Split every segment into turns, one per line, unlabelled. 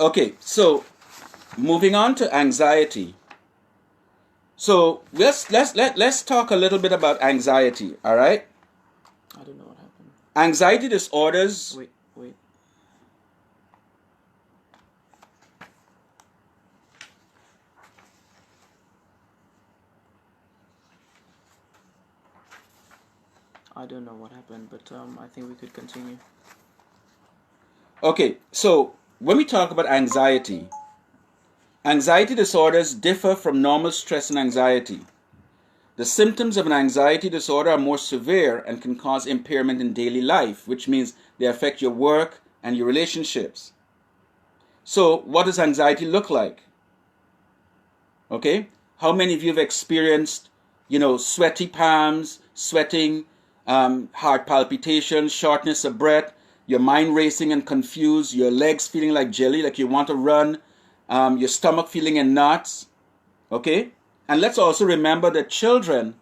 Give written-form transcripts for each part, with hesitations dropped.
Okay, so moving on to anxiety. So let's talk a little bit about anxiety, all right?
I don't know what happened.
Anxiety disorders.
Wait. I don't know what happened, but I think we could continue.
Okay, so when we talk about anxiety, anxiety disorders differ from normal stress and anxiety. The symptoms of an anxiety disorder are more severe and can cause impairment in daily life, which means they affect your work and your relationships. So, what does anxiety look like? Okay, how many of you have experienced, sweaty palms, sweating, heart palpitations, shortness of breath, your mind racing and confused, your legs feeling like jelly, like you want to run, your stomach feeling in knots? Okay, and let's also remember that children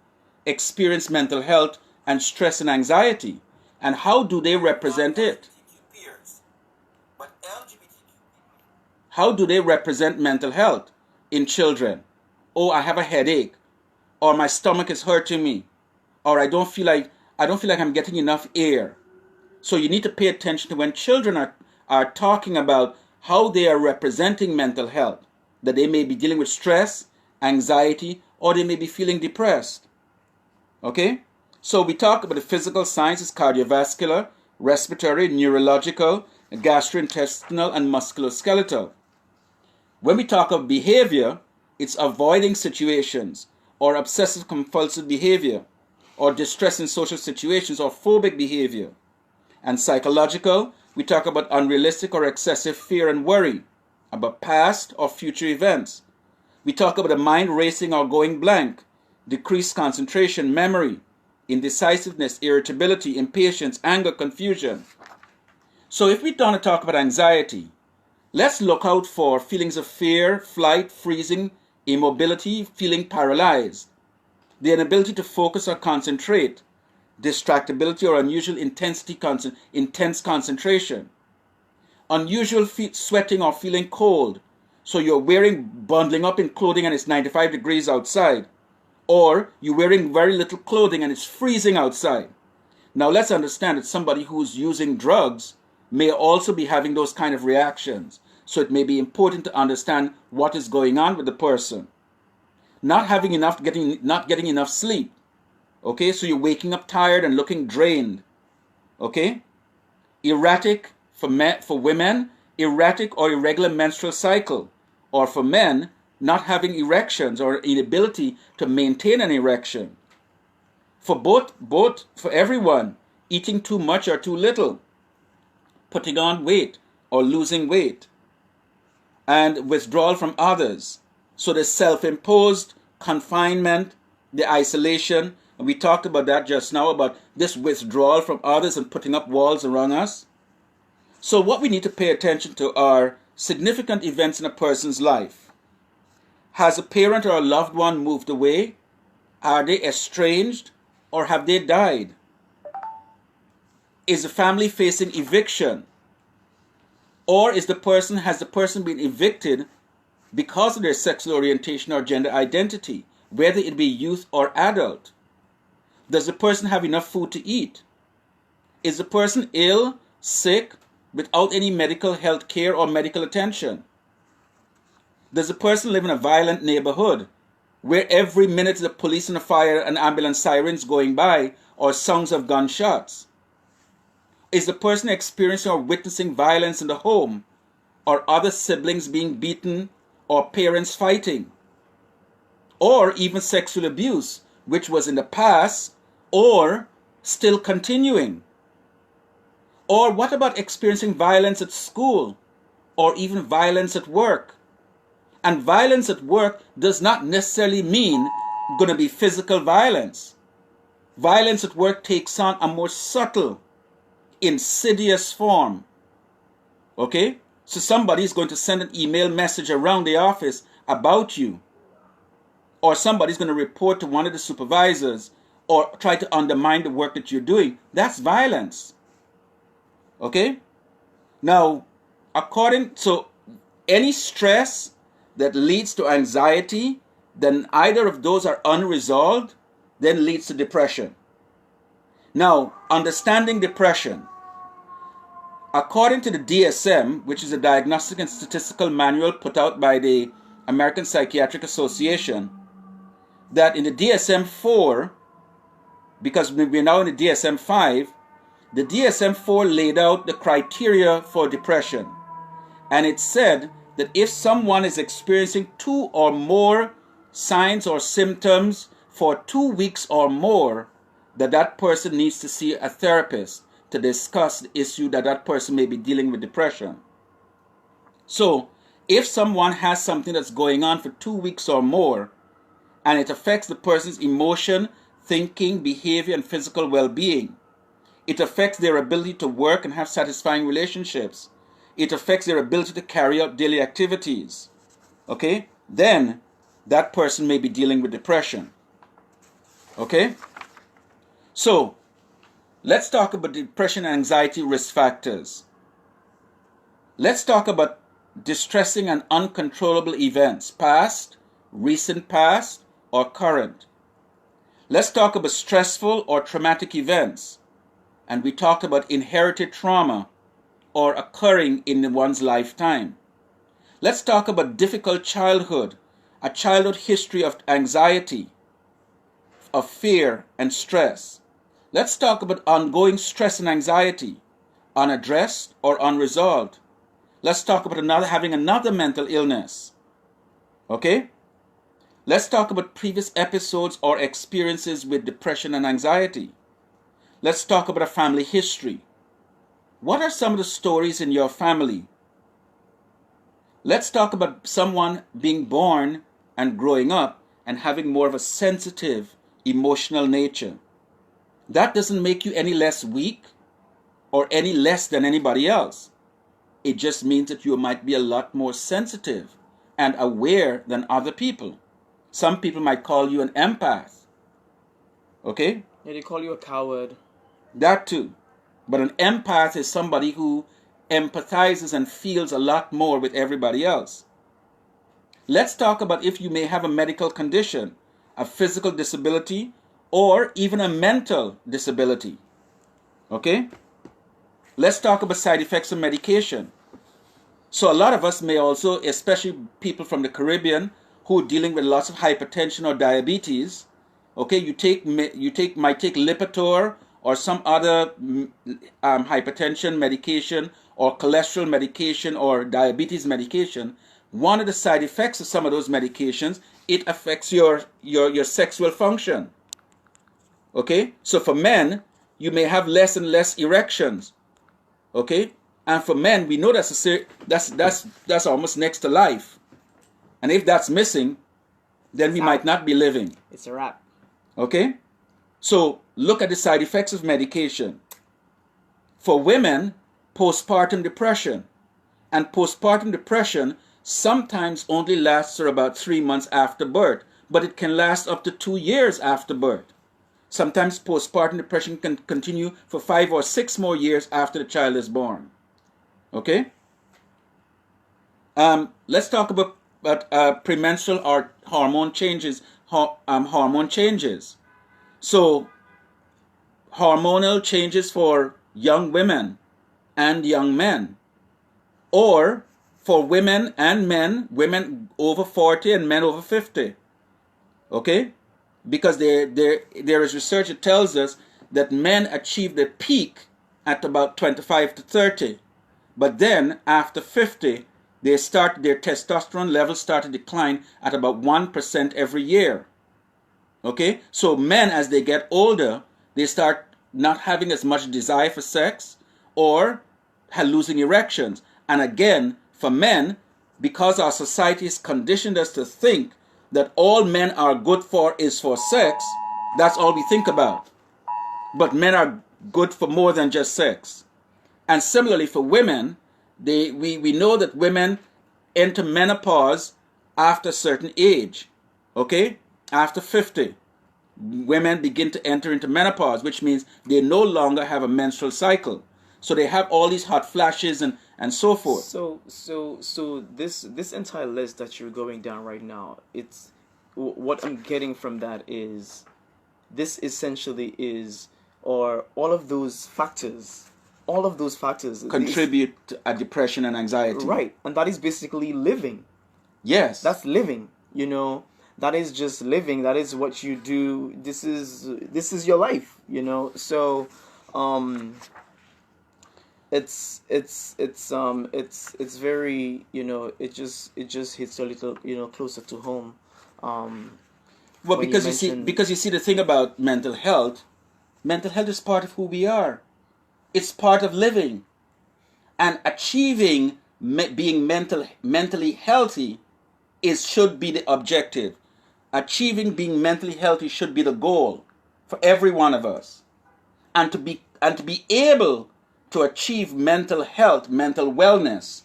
experience mental health and stress and anxiety. And how do they represent it? How do they represent mental health in children? Oh, I have a headache, or my stomach is hurting me, or I don't feel like I'm getting enough air. So you need to pay attention to when children are talking about how they are representing mental health, that they may be dealing with stress, anxiety, or they may be feeling depressed. Okay? So we talk about the physical signs is cardiovascular, respiratory, neurological, gastrointestinal, and musculoskeletal. When we talk of behavior, it's avoiding situations or obsessive compulsive behavior or distress in social situations or phobic behavior. And psychological, we talk about unrealistic or excessive fear and worry about past or future events. We talk about the mind racing or going blank, decreased concentration, memory, indecisiveness, irritability, impatience, anger, confusion. So if we want to talk about anxiety, let's look out for feelings of fear, flight, freezing, immobility, feeling paralyzed, the inability to focus or concentrate, distractibility or unusual intense concentration, unusual sweating or feeling cold, so you're bundling up in clothing and it's 95 degrees outside, or you're wearing very little clothing and it's freezing outside. Now let's understand that somebody who's using drugs may also be having those kind of reactions. So it may be important to understand what is going on with the person. Not getting enough sleep. Okay, so you're waking up tired and looking drained. Okay? Erratic for women, erratic or irregular menstrual cycle. Or for men, not having erections or inability to maintain an erection. For for everyone, eating too much or too little, putting on weight or losing weight, and withdrawal from others. So the self-imposed confinement, the isolation, and we talked about that just now, about this withdrawal from others and putting up walls around us. So what we need to pay attention to are significant events in a person's life. Has a parent or a loved one moved away? Are they estranged or have they died? Is the family facing eviction? Or has the person been evicted because of their sexual orientation or gender identity, whether it be youth or adult? Does the person have enough food to eat? Is the person ill, sick, without any medical health care or medical attention? Does the person live in a violent neighborhood where every minute the police and the fire and ambulance sirens going by or sounds of gunshots? Is the person experiencing or witnessing violence in the home, or other siblings being beaten, or parents fighting? Or even sexual abuse, which was in the past, or still continuing? Or what about experiencing violence at school, or even violence at work? And violence at work does not necessarily mean going to be physical violence. Violence at work takes on a more subtle, insidious form. Okay? So somebody is going to send an email message around the office about you. Or somebody's going to report to one of the supervisors or try to undermine the work that you're doing. That's violence. Okay? Now, any stress that leads to anxiety, then either of those are unresolved, then leads to depression. Now, understanding depression. According to the DSM, which is a Diagnostic and Statistical Manual put out by the American Psychiatric Association, that in the DSM-4, because we're now in the DSM-5, the DSM-4 laid out the criteria for depression. And it said that if someone is experiencing 2 or more signs or symptoms for 2 weeks or more, that person needs to see a therapist to discuss the issue that person may be dealing with depression. So, if someone has something that's going on for 2 weeks or more, and it affects the person's emotion, thinking, behavior, and physical well-being, it affects their ability to work and have satisfying relationships, it affects their ability to carry out daily activities, okay, then that person may be dealing with depression. Okay? So, let's talk about depression and anxiety risk factors. Let's talk about distressing and uncontrollable events, past, recent past, or current. Let's talk about stressful or traumatic events. And we talked about inherited trauma or occurring in one's lifetime. Let's talk about difficult childhood, a childhood history of anxiety, of fear and stress. Let's talk about ongoing stress and anxiety, unaddressed or unresolved. Let's talk about having another mental illness. Okay? Let's talk about previous episodes or experiences with depression and anxiety. Let's talk about a family history. What are some of the stories in your family? Let's talk about someone being born and growing up and having more of a sensitive, emotional nature. That doesn't make you any less weak or any less than anybody else. It just means that you might be a lot more sensitive and aware than other people. Some people might call you an empath. Okay?
Yeah, they call you a coward.
That too. But an empath is somebody who empathizes and feels a lot more with everybody else. Let's talk about if you may have a medical condition, a physical disability, or even a mental disability. Okay? Let's talk about side effects of medication. So a lot of us may also, especially people from the Caribbean who are dealing with lots of hypertension or diabetes, okay, you might take Lipitor or some other hypertension medication or cholesterol medication or diabetes medication. One of the side effects of some of those medications, it affects your sexual function. Okay, so for men, you may have less and less erections. Okay, and for men, we know that's almost next to life. And if that's missing, then we might not be living.
It's a wrap.
Okay, so look at the side effects of medication. For women, postpartum depression, and postpartum depression sometimes only lasts for about 3 months after birth, but it can last up to 2 years after birth. Sometimes postpartum depression can continue for 5 or 6 more years after the child is born. Okay? Let's talk about premenstrual or hormone changes. Hormone changes. So, hormonal changes for young women and young men, or for women and men, women over 40 and men over 50. Okay? Because there is research that tells us that men achieve the peak at about 25 to 30. But then, after 50, their testosterone levels start to decline at about 1% every year. Okay? So men, as they get older, they start not having as much desire for sex or losing erections. And again, for men, because our society has conditioned us to think that all men are good for is for sex, that's all we think about. But men are good for more than just sex. And similarly for women, we know that women enter menopause after a certain age. Okay? After 50. Women begin to enter into menopause, which means they no longer have a menstrual cycle. So they have all these hot flashes and so forth.
So this entire list that you're going down right now, it's what I'm getting from that is this essentially is, or all of those factors
Contribute to a depression and anxiety.
right, and that is basically living.
Yes.
That's living, you know. That is just living. That is what you do. This is your life, you know. So it's very, you know, it just hits a little, you know, closer to home.
Well,
when
because you see the thing about mental health is part of who we are. It's part of living. And achieving being mentally healthy should be the objective. Achieving being mentally healthy should be the goal for every one of us. And to be able to achieve mental health, mental wellness,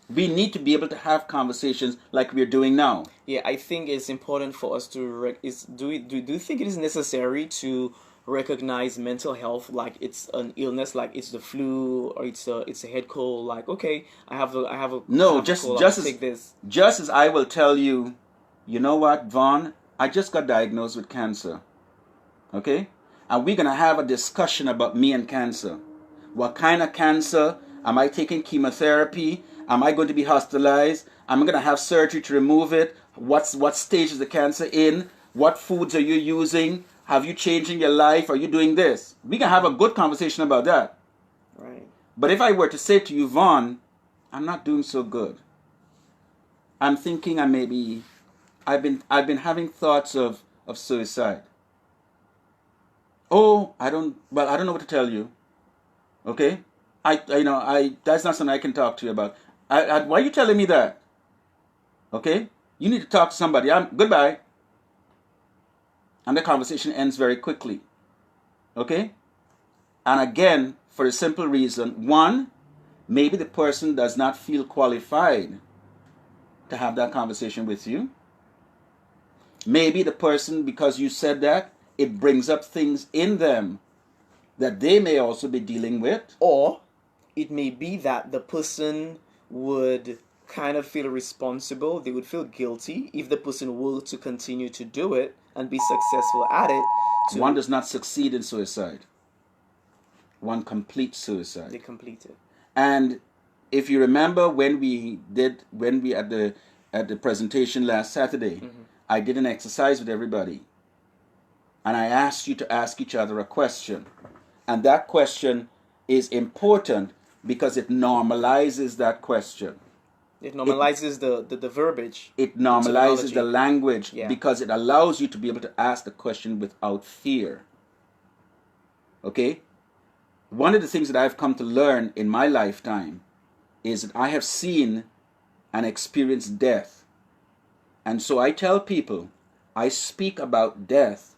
we need to be able to have conversations like we're doing now.
Yeah, I think it's important for us to do you think it is necessary to recognize mental health like it's an illness, like it's the flu, or it's a head cold, like, okay, I have a
No,
cold, take this.
Just as I will tell you, you know what, Vaughn, I just got diagnosed with cancer. Okay? And we're going to have a discussion about me and cancer. What kind of cancer? Am I taking chemotherapy? Am I going to be hospitalized? Am I going to have surgery to remove it? What stage is the cancer in? What foods are you using? Have you changing your life? Are you doing this? We can have a good conversation about that.
Right.
But if I were to say to you, Vaughn, I'm not doing so good. I'm thinking I've been having thoughts of suicide. Oh, I don't know what to tell you. Okay? That's not something I can talk to you about. Why are you telling me that? Okay? You need to talk to somebody. Goodbye. And the conversation ends very quickly. Okay? And again, for a simple reason. One, maybe the person does not feel qualified to have that conversation with you. Maybe the person, because you said that, it brings up things in them that they may also be dealing with.
Or it may be that the person would kind of feel responsible, they would feel guilty if the person were to continue to do it and be successful at it.
One does not succeed in suicide. One completes suicide.
They complete it.
And if you remember when we at the presentation last Saturday, I did an exercise with everybody. And I asked you to ask each other a question. And that question is important because it normalizes that question.
It normalizes the verbiage.
It normalizes the language,
yeah,
because it allows you to be able to ask the question without fear. Okay? One of the things that I've come to learn in my lifetime is that I have seen and experienced death. And so I tell people, I speak about death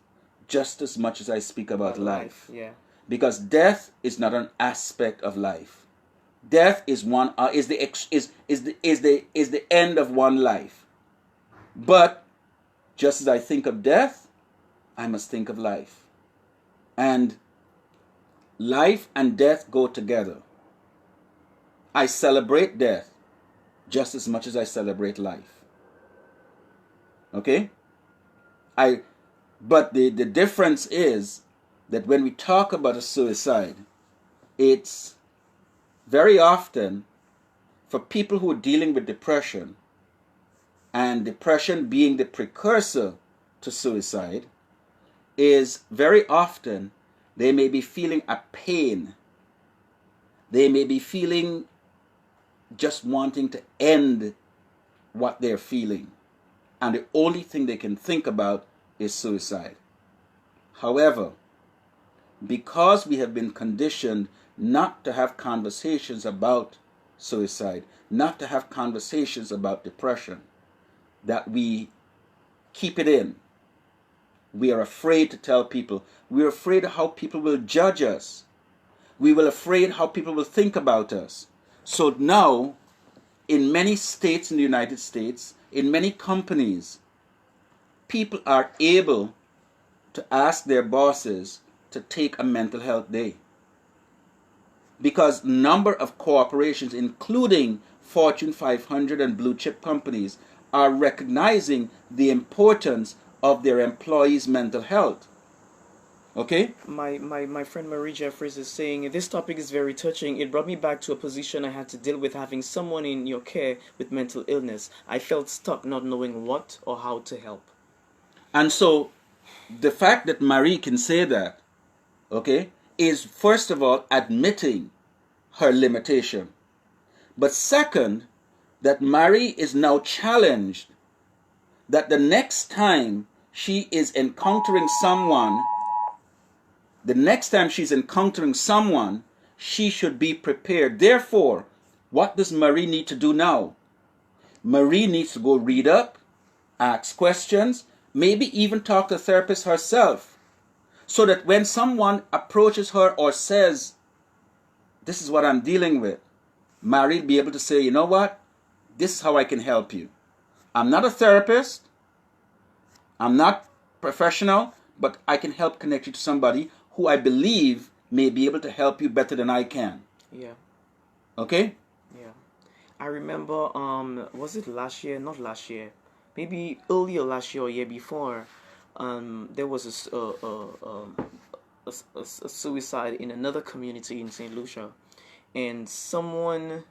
just as much as I speak about life.
Yeah.
Because death is not an aspect of life. Death is the end of one life. But just as I think of death, I must think of life. And life and death go together. I celebrate death just as much as I celebrate life. Okay? But the difference is that when we talk about a suicide, it's very often for people who are dealing with depression, and depression being the precursor to suicide, is very often they may be feeling a pain. They may be feeling just wanting to end what they're feeling. And the only thing they can think about is suicide. However, because we have been conditioned not to have conversations about suicide, not to have conversations about depression, that we keep it in. We are afraid to tell people. We are afraid of how people will judge us. We are afraid how people will think about us. So now, in many states in the United States, in many companies, people are able to ask their bosses to take a mental health day. because number of corporations, including Fortune 500 and blue chip companies, are recognizing the importance of their employees' mental health. Okay?
My friend Marie Jeffries is saying this topic is very touching. It brought me back to a position I had to deal with having someone in your care with mental illness. I felt stuck not knowing what or how to help.
And so the fact that Marie can say that, okay, is first of all admitting her limitation. But second, that Marie is now challenged that the next time she is encountering someone, she should be prepared. Therefore, what does Marie need to do now? Marie needs to go read up, ask questions, maybe even talk to a therapist herself, so that when someone approaches her or says, this is what I'm dealing with, Marie will be able to say, you know what? This is how I can help you. I'm not a therapist. I'm not professional, but I can help connect you to somebody who I believe may be able to help you better than I can.
Yeah.
Okay?
Yeah. I remember, was it last year? Not last year. Maybe earlier last year or year before, there was a suicide in another community in St. Lucia. And someone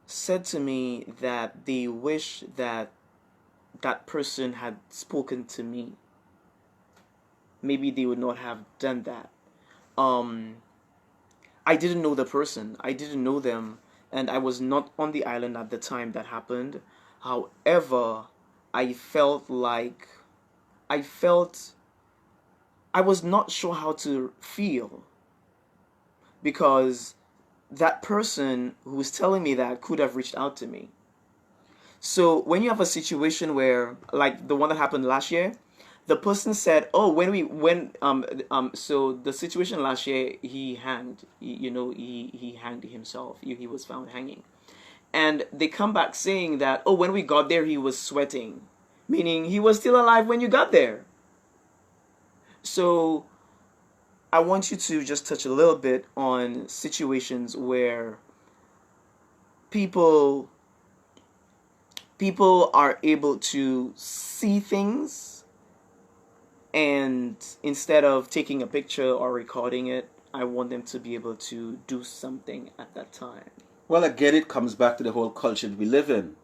said to me that they wish that that person had spoken to me. Maybe they would not have done that. I didn't know the person. I didn't know them. And I was not on the island at the time that happened. However, I was not sure how to feel. Because that person who was telling me that could have reached out to me. So when you have a situation where, like the one that happened last year, the person said, "Oh, so the situation last year, he hanged. He hanged himself. He was found hanging." And they come back saying that, "Oh, when we got there, he was sweating," meaning he was still alive when you got there. So I want you to just touch a little bit on situations where people are able to see things, and instead of taking a picture or recording it, I want them to be able to do something at that time.
Well, again, it comes back to the whole culture that we live in.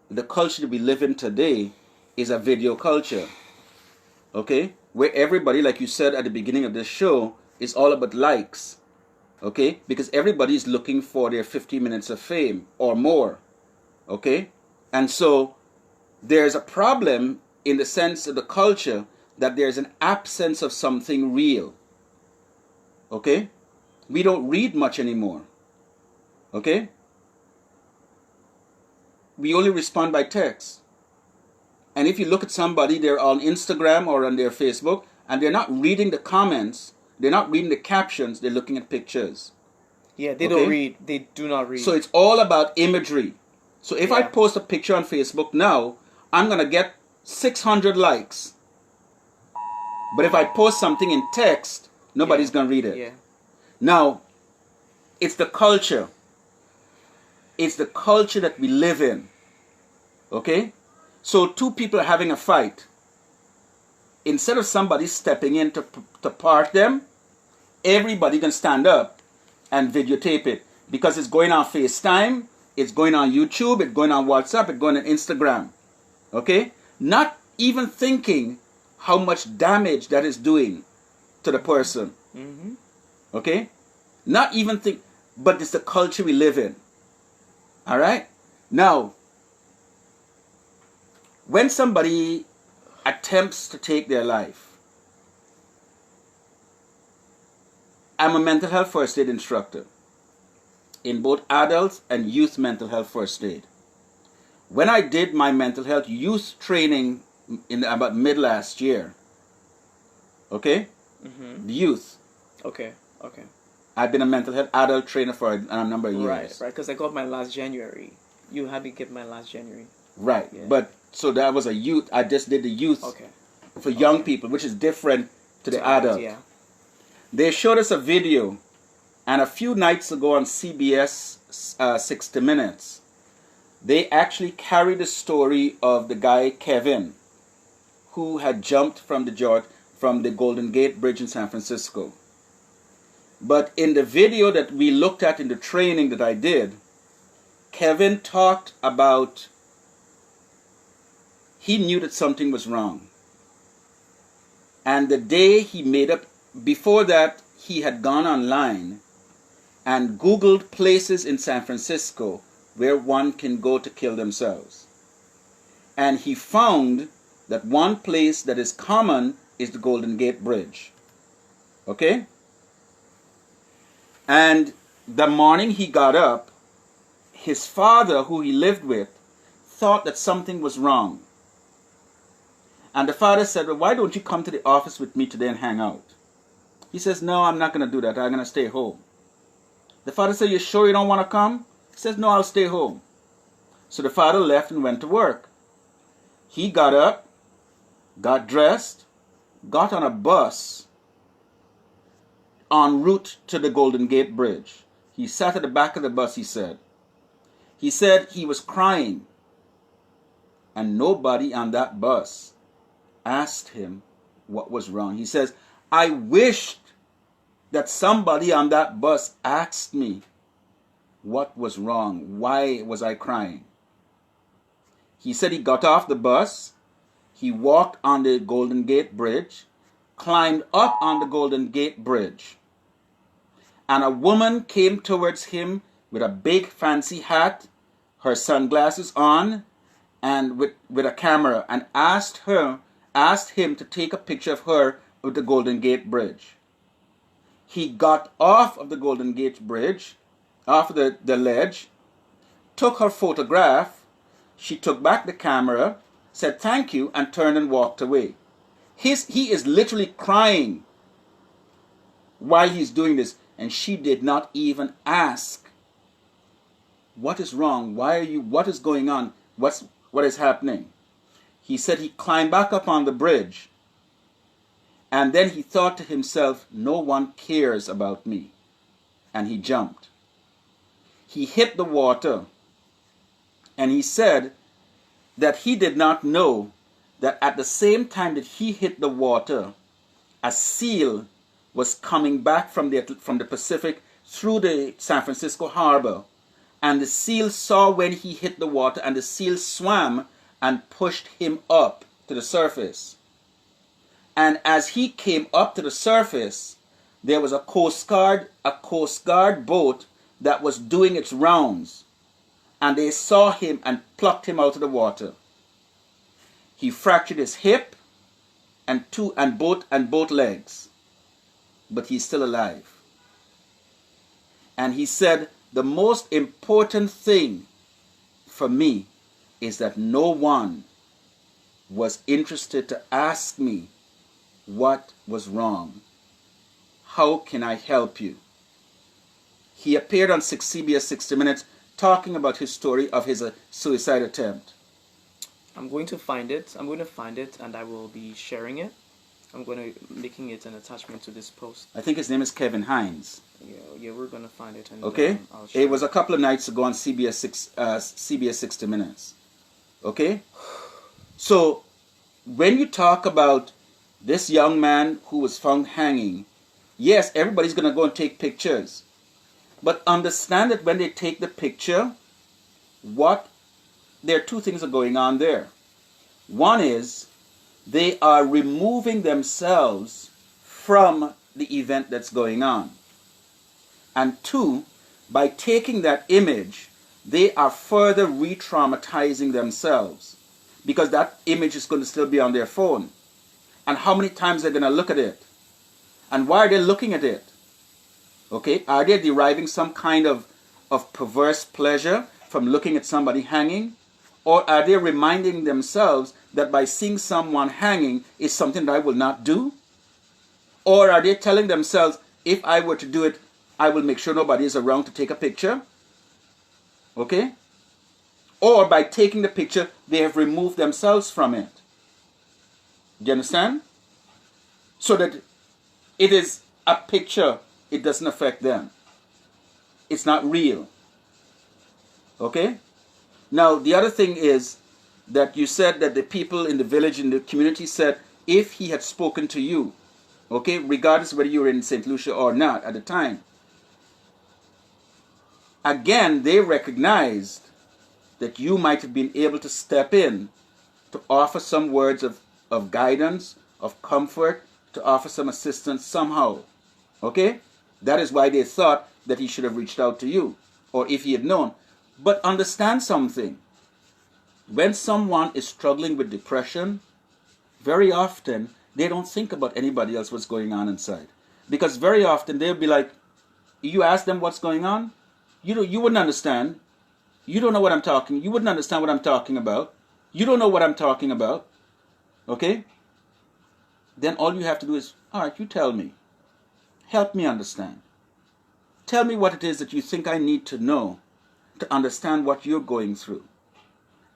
The culture that we live in today is a video culture. Okay? Where everybody, like you said at the beginning of this show, is all about likes. Okay? Because everybody is looking for their 50 minutes of fame or more. Okay? And so there's a problem in the sense of the culture that there's an absence of something real. Okay? We don't read much anymore. Okay? We only respond by text. And if you look at somebody, they're on Instagram or on their Facebook, and they're not reading the comments, they're not reading the captions, they're looking at pictures.
Yeah, they don't read. They do not read.
So it's all about imagery. So if I post a picture on Facebook now, I'm going to get 600 likes. But if I post something in text, nobody's going to read it.
Yeah.
Now, it's the culture. It's the culture that we live in. Okay? So two people are having a fight. Instead of somebody stepping in to part them, everybody can stand up and videotape it. Because it's going on FaceTime, it's going on YouTube, it's going on WhatsApp, it's going on Instagram. Okay? Not even thinking how much damage that is doing to the person.
Mm-hmm.
Okay? Not even think, but it's the culture we live in. Alright? Now, when somebody attempts to take their life, I'm a mental health first aid instructor in both adults and youth mental health first aid. When I did my mental health youth training in about mid last year, okay?
Mm-hmm.
The youth.
Okay.
I've been a mental health adult trainer for a number of years.
Right, because I got my last January. You had me get my last January.
Right,
yeah.
But so that was a youth. I just did the youth for young people, which is different to the adult.
Yeah.
They showed us a video And a few nights ago on CBS 60 Minutes, they actually carried the story of the guy Kevin, who had jumped from the Golden Gate Bridge in San Francisco. But in the video that we looked at in the training that I did, Kevin talked about he knew that something was wrong. And the day he made up, before that, he had gone online and Googled places in San Francisco where one can go to kill themselves. And he found that one place that is common is the Golden Gate Bridge. Okay? And the morning he got up, his father, who he lived with, thought that something was wrong. And the father said, well, why don't you come to the office with me today and hang out? He says, no, I'm not going to do that. I'm going to stay home. The father said, you sure you don't want to come? He says, no, I'll stay home. So the father left and went to work. He got up, got dressed, got on a bus en route to the Golden Gate Bridge. He sat at the back of the bus, he said. He said he was crying. And nobody on that bus asked him what was wrong. He says, I wished that somebody on that bus asked me what was wrong. Why was I crying? He said he got off the bus, he walked on the Golden Gate Bridge, climbed up on the Golden Gate Bridge, and a woman came towards him with a big fancy hat, her sunglasses on, and with a camera, and asked him to take a picture of her with the Golden Gate Bridge. He got off of the Golden Gate Bridge, off the ledge, took her photograph, she took back the camera, said thank you, and turned and walked away. He is literally crying while he's doing this, and she did not even ask, what is wrong? What is going on? What is happening? He said he climbed back up on the bridge, and then he thought to himself, no one cares about me. And he jumped. He hit the water, and he said that he did not know that at the same time that he hit the water, a seal was coming back from the Pacific through the San Francisco harbor. And the seal saw when he hit the water, and the seal swam and pushed him up to the surface. And as he came up to the surface, there was a Coast Guard boat that was doing its rounds. And they saw him and plucked him out of the water. He fractured his hip and both legs. But he's still alive. And he said, the most important thing for me is that no one was interested to ask me what was wrong. How can I help you? He appeared on CBS 60 Minutes talking about his story of his suicide attempt.
I'm going to find it. And I will be sharing it. I'm going to making it an attachment to this post.
I think his name is Kevin Hines.
Yeah, we're going to find it. And,
okay? It was a couple of nights ago on CBS 60 Minutes. Okay? So, when you talk about this young man who was found hanging, yes, everybody's going to go and take pictures. But understand that when they take the picture, there are two things that are going on there. One is, they are removing themselves from the event that's going on. And two, by taking that image, they are further re-traumatizing themselves, because that image is going to still be on their phone. And how many times they're going to look at it? And why are they looking at it? Okay, are they deriving some kind of perverse pleasure from looking at somebody hanging? Or are they reminding themselves that by seeing someone hanging is something that I will not do? Or are they telling themselves, if I were to do it, I will make sure nobody is around to take a picture? Okay? Or by taking the picture, they have removed themselves from it. Do you understand? So that it is a picture, it doesn't affect them. it's not real. Okay? Now, the other thing is that you said that the people in the village, in the community said, if he had spoken to you, okay, regardless whether you were in St. Lucia or not at the time, again, they recognized that you might have been able to step in to offer some words of guidance, of comfort, to offer some assistance somehow. Okay? That is why they thought that he should have reached out to you, or if he had known. But understand something. When someone is struggling with depression, very often they don't think about anybody else what's going on inside. Because very often they'll be like, you ask them what's going on, you wouldn't understand. You don't know what I'm talking. You wouldn't understand what I'm talking about. You don't know what I'm talking about. Okay? Then all you have to do is, all right, you tell me. Help me understand. Tell me what it is that you think I need to know to understand what you're going through.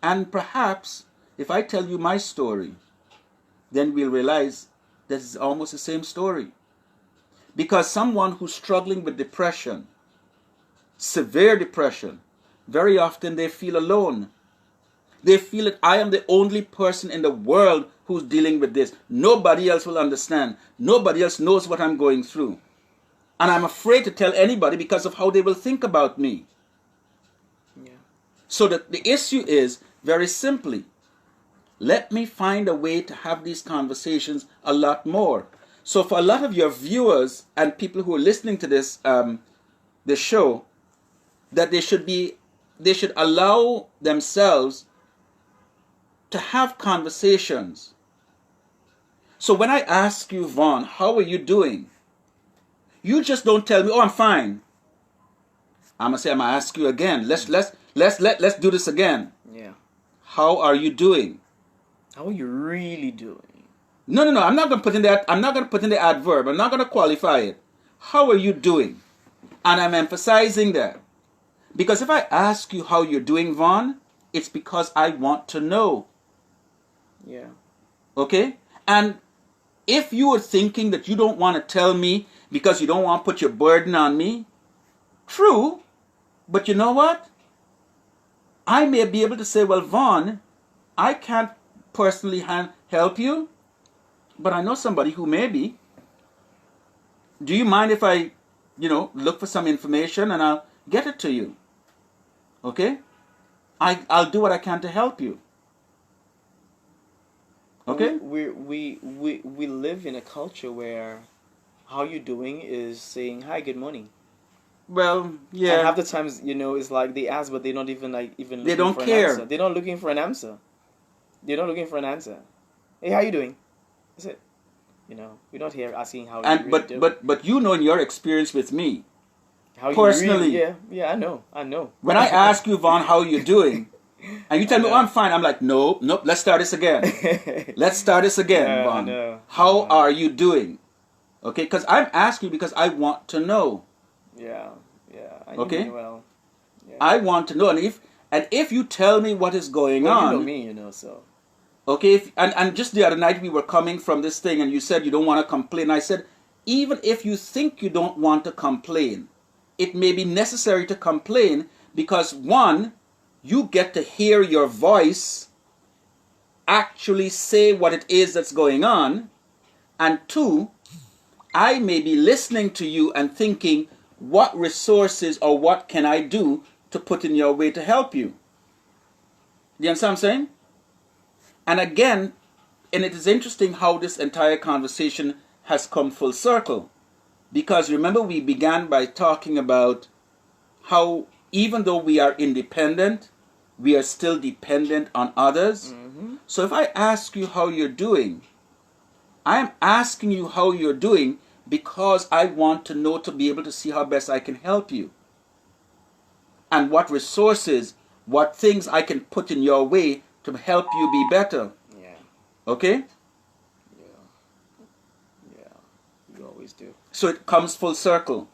And perhaps, if I tell you my story, then we'll realize that it's almost the same story. Because someone who's struggling with depression, severe depression, very often they feel alone. They feel that I am the only person in the world who's dealing with this. Nobody else will understand. Nobody else knows what I'm going through. And I'm afraid to tell anybody because of how they will think about me.
Yeah.
So the issue is, very simply, let me find a way to have these conversations a lot more. So for a lot of your viewers and people who are listening to this show, that they should allow themselves to have conversations. So when I ask you, Vaughn, how are you doing? You just don't tell me, oh, I'm fine. I'm gonna ask you again. Let's do this again.
Yeah.
How are you doing?
How are you really doing?
No. I'm not gonna put in the adverb. I'm not gonna qualify it. How are you doing? And I'm emphasizing that. Because if I ask you how you're doing, Vaughn, it's because I want to know.
Yeah.
Okay? And if you are thinking that you don't want to tell me because you don't want to put your burden on me, true, but you know what? I may be able to say, well, Vaughn, I can't personally help you, but I know somebody who may be. Do you mind if I, look for some information and I'll get it to you? Okay? I'll do what I can to help you. Okay?
We live in a culture where how you doing is saying hi, good morning.
Well, yeah.
And half the times, it's like they ask, but they're not even looking
they don't
for
care.
An answer. They're not looking for an answer. They're not looking for an answer. Hey, how you doing? That's it. We're not here asking how you really do.
But in your experience with me,
how
personally,
you really, yeah, I know.
When I ask you, Vaughn, how you doing, and you tell me, oh, I'm fine, I'm like, nope, let's start this again. Let's start this again, Vaughn. How are you doing? Okay, because I'm asking because I want to know.
Yeah.
Okay.
Well, yeah.
I want to know, and if you tell me what is going on,
you know me, so.
Okay, and just the other night we were coming from this thing, and you said you don't want to complain. I said, even if you think you don't want to complain, it may be necessary to complain because one, you get to hear your voice actually say what it is that's going on, and two, I may be listening to you and thinking, what resources or what can I do to put in your way to help you? Do you understand what I'm saying? And again, and it is interesting how this entire conversation has come full circle. Because remember, we began by talking about how even though we are independent, we are still dependent on others. Mm-hmm. So if I ask you how you're doing, I am asking you how you're doing because I want to know, to be able to see how best I can help you. And what resources, what things I can put in your way to help you be better.
Yeah.
Okay?
Yeah. You always do.
So it comes full circle.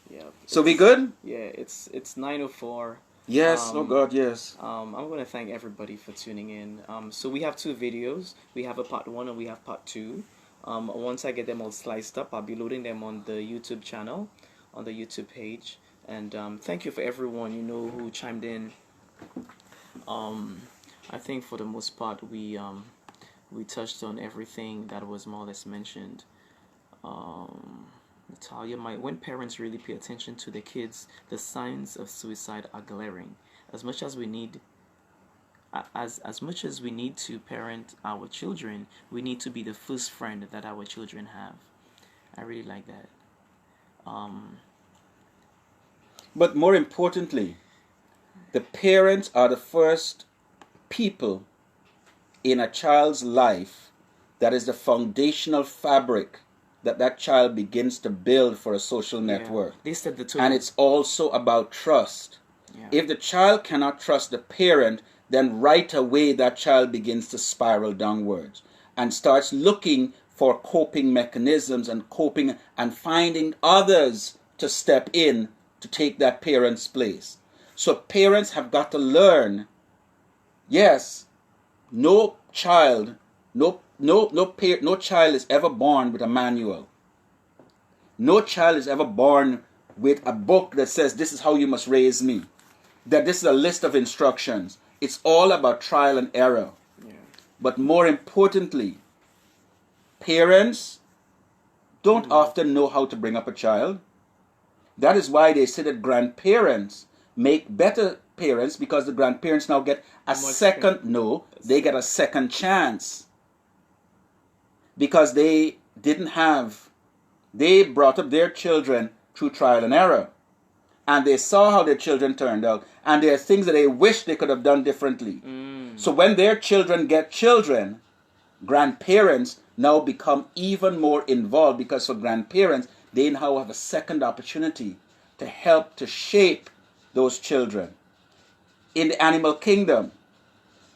Yeah.
So we good?
Yeah, it's 9:04.
Yes, oh God, yes.
I'm going to thank everybody for tuning in. So we have two videos. We have a part 1 and we have part 2. Once I get them all sliced up, I'll be loading them on the YouTube channel, on the YouTube page. And thank you for everyone, you know, who chimed in. I think for the most part we touched on everything that was more or less mentioned. Natalia, when parents really pay attention to their kids, the signs of suicide are glaring. As much as we need, as much as we need to parent our children, we need to be the first friend that our children have. I really like that.
But more importantly, the parents are the first people in a child's life that is the foundational fabric that child begins to build for a social network.
They said the two.
And it's also about trust.
Yeah.
If the child cannot trust the parent, then right away that child begins to spiral downwards and starts looking for coping mechanisms and coping and finding others to step in to take that parent's place. So parents have got to learn, yes, no child is ever born with a manual. No child is ever born with a book that says this is how you must raise me. That this is a list of instructions. It's all about trial and error.
Yeah.
But more importantly, parents don't often know how to bring up a child. That is why they say that grandparents make better parents, because the grandparents now get they get a second chance. Because they brought up their children through trial and error. And they saw how their children turned out. And there are things that they wish they could have done differently. So when their children get children, grandparents now become even more involved, because for grandparents, they now have a second opportunity to help to shape those children. In the animal kingdom,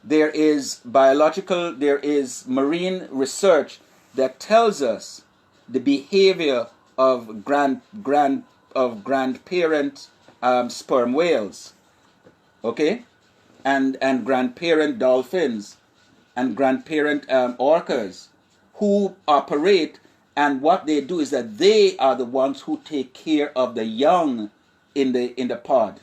there is marine research that tells us the behavior of grandparent sperm whales, okay, and grandparent dolphins, and grandparent orcas, who operate, and what they do is that they are the ones who take care of the young in the pod,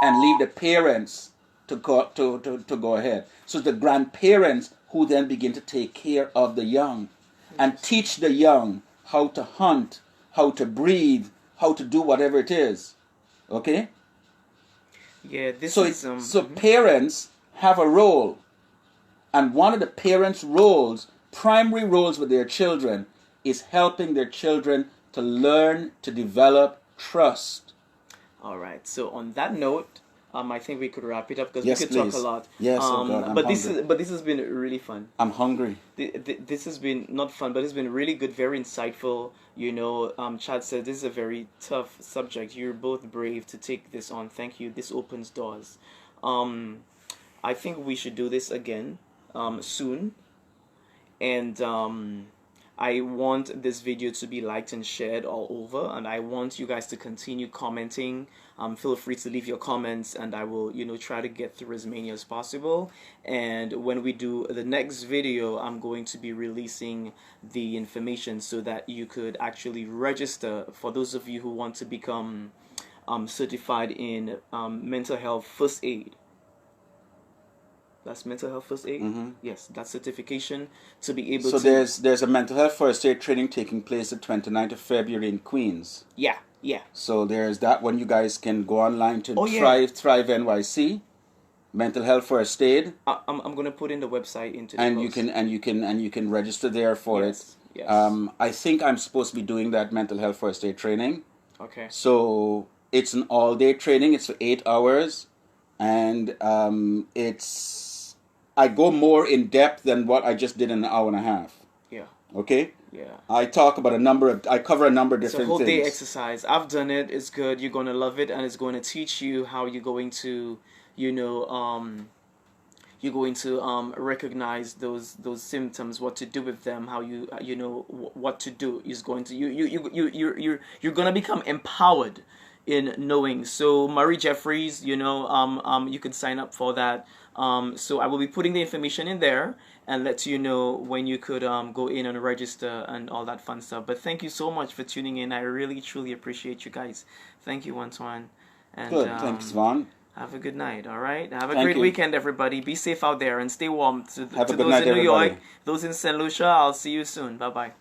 and leave the parents to go ahead. So the grandparents who then begin to take care of the young and teach the young how to hunt, how to breathe, how to do whatever it is. Okay?
Yeah,
so parents have a role. And one of the parents' primary roles with their children, is helping their children to learn to develop trust.
All right. So on that note, I think we could wrap it up, because
Yes,
we could
please.
talk a lot.
Yes, oh God, I'm
but
hungry.
this has been really fun.
I'm hungry.
This has been not fun, but it's been really good, very insightful. You know, Chad said this is a very tough subject. You're both brave to take this on. Thank you. This opens doors. I think we should do this again soon. And I want this video to be liked and shared all over, and I want you guys to continue commenting. Feel free to leave your comments, and I will, try to get through as many as possible. And when we do the next video, I'm going to be releasing the information so that you could actually register, for those of you who want to become certified in mental health first aid. That's mental health first aid?
Mm-hmm.
Yes, that certification to be able
So
to...
there's a mental health first aid training taking place the 29th of February in Queens.
Yeah.
So there's that one. You guys can go online to Thrive NYC, mental health first aid.
I'm gonna put in the website into the
and
post.
you can register there for it.
Yes.
I think I'm supposed to be doing that mental health first aid training.
Okay.
So it's an all-day training. It's for 8 hours, and I go more in depth than what I just did in an hour and a half.
Yeah.
Okay?
Yeah.
I cover a number of different things.
It's a whole day exercise. I've done it. It's good. You're going to love it, and it's going to teach you how you're going to, recognize those symptoms, what to do with them, how what to do is going to you're going to become empowered in knowing. So Marie Jeffries, you can sign up for that. So I will be putting the information in there and let you know when you could go in and register and all that fun stuff. But thank you so much for tuning in. I really truly appreciate you guys. Thank you, Antoine. And
Good. Thanks, Vaughn.
have a good night. All right. Have a
Thank
great
you.
weekend, everybody. Be safe out there and stay warm. To
Have a good
those
night,
in New York,
everybody.
those in St. Lucia, I'll see you soon. Bye bye.